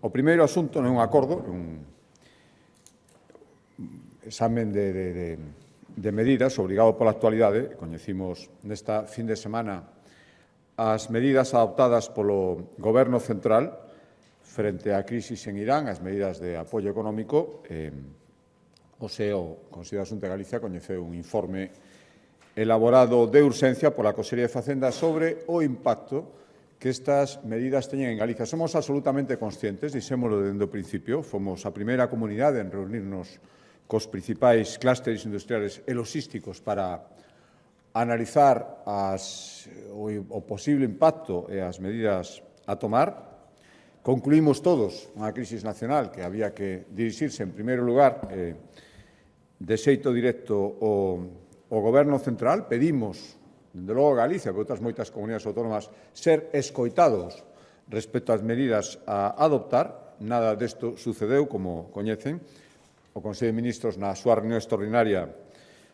O primeiro asunto non é un acordo, é un examen de medidas obrigado pola actualidade. Coñecimos nesta fin de semana as medidas adoptadas polo Goberno central frente á crisis en Irán, as medidas de apoio económico. O SEO, Consello da Xunta de Galicia, coñeceu un informe elaborado de urxencia pola Consellería de Facenda sobre o impacto que estas medidas teñen en Galicia. Somos absolutamente conscientes, dixémolo dende o principio, fomos a primeira comunidade en reunirnos cos principais clústeres industriales e logísticos para analizar o posible impacto e as medidas a tomar. Concluímos todos unha crisis nacional que había que dirixirse, en primeiro lugar, de xeito directo o Goberno central. Pedimos, dende logo a Galicia, pero outras moitas comunidades autónomas, ser escoitados respecto ás medidas a adoptar. Nada desto sucedeu, como coñecen. O Consello de Ministros, na súa reunión extraordinaria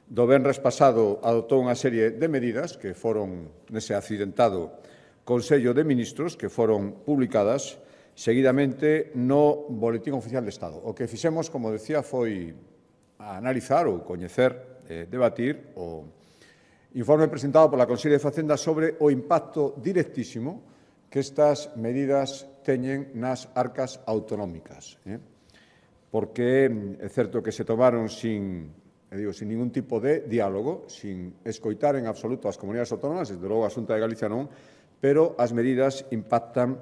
do venres pasado, adoptou unha serie de medidas que foron nese accidentado Consello de Ministros, que foron publicadas seguidamente no Boletín Oficial de Estado. O que fixemos, como decía, foi analizar ou coñecer, debatir o informe presentado pola Consellería de Facenda sobre o impacto directísimo que estas medidas teñen nas arcas autonómicas. Porque é certo que se tomaron sin ningún tipo de diálogo, sin escoitar en absoluto as comunidades autónomas, desde logo a Xunta de Galicia non, pero as medidas impactan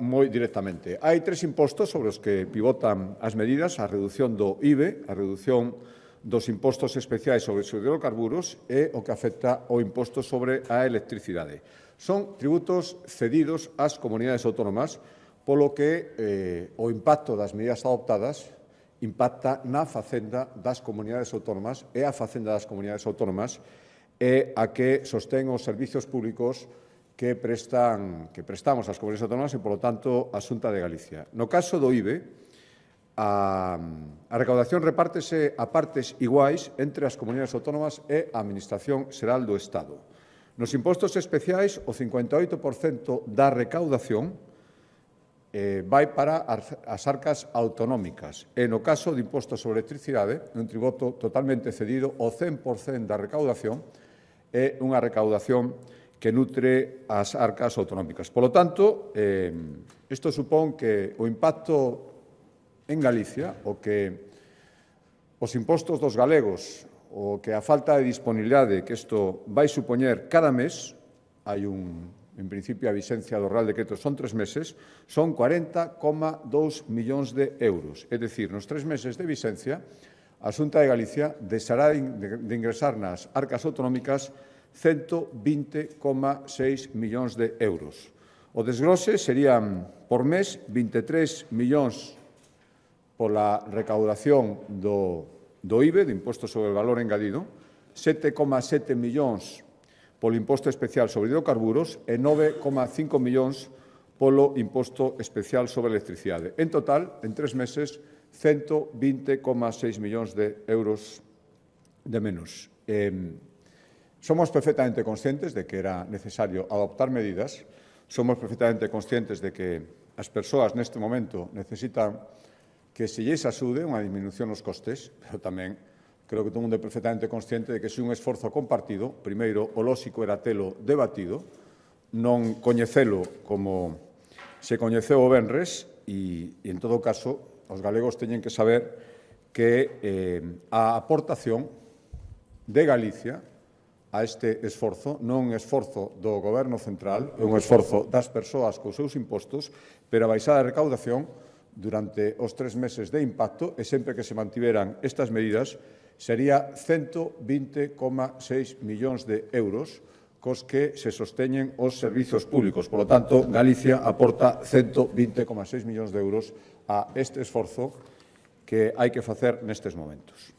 moi directamente. Hai tres impostos sobre os que pivotan as medidas: a reducción do IBE, a reducción dos impostos especiais sobre os hidrocarburos e o que afecta o imposto sobre a electricidade. Son tributos cedidos ás comunidades autónomas, polo que o impacto das medidas adoptadas impacta na facenda das comunidades autónomas, e a facenda das comunidades autónomas é a que sostén os servizos públicos que prestamos ás comunidades autónomas e, polo tanto, a Xunta de Galicia. No caso do IBE, a recaudación repártese a partes iguais entre as comunidades autónomas e a Administración Xeral do Estado. Nos impostos especiais, o 58% da recaudación vai para as arcas autonómicas. E no caso de impostos sobre electricidade, un tributo totalmente cedido, o 100% da recaudación é unha recaudación que nutre as arcas autonómicas. Polo tanto, isto supón que o impacto en Galicia, o que os impostos dos galegos, o que a falta de disponibilidade que isto vai supoñer cada mes, hai en principio, a vixencia do Real Decreto son 3 meses, son 40,2 millóns de euros. É dicir, nos 3 meses de vixencia, a Xunta de Galicia deixará de ingresar nas arcas autonómicas 120,6 millóns de euros. O desglose serían, por mes, 23 millóns pola recaudación do IBE, do Imposto sobre o Valor Engadido, 7,7 millóns polo imposto especial sobre hidrocarburos e 9,5 millóns polo imposto especial sobre electricidade. En total, en 3 meses, 120,6 millóns de euros de menos. Somos perfectamente conscientes de que era necesario adoptar medidas, somos perfectamente conscientes de que as persoas neste momento necesitan que se lles axude unha disminución nos costes, pero tamén creo que todo o mundo é perfectamente consciente de que se un esforzo compartido, primeiro, o lóxico era telo debatido, non coñecelo como se coñeceu o venres, e, en todo caso, os galegos teñen que saber que a aportación de Galicia a este esforzo non é un esforzo do Goberno central, é un esforzo das persoas cos seus impostos, pero a baixada de recaudación durante os 3 meses de impacto, e sempre que se mantiveran estas medidas, sería 120,6 millóns de euros cos que se sosteñen os servizos públicos. Por lo tanto, Galicia aporta 120,6 millóns de euros a este esforzo que hai que facer nestes momentos.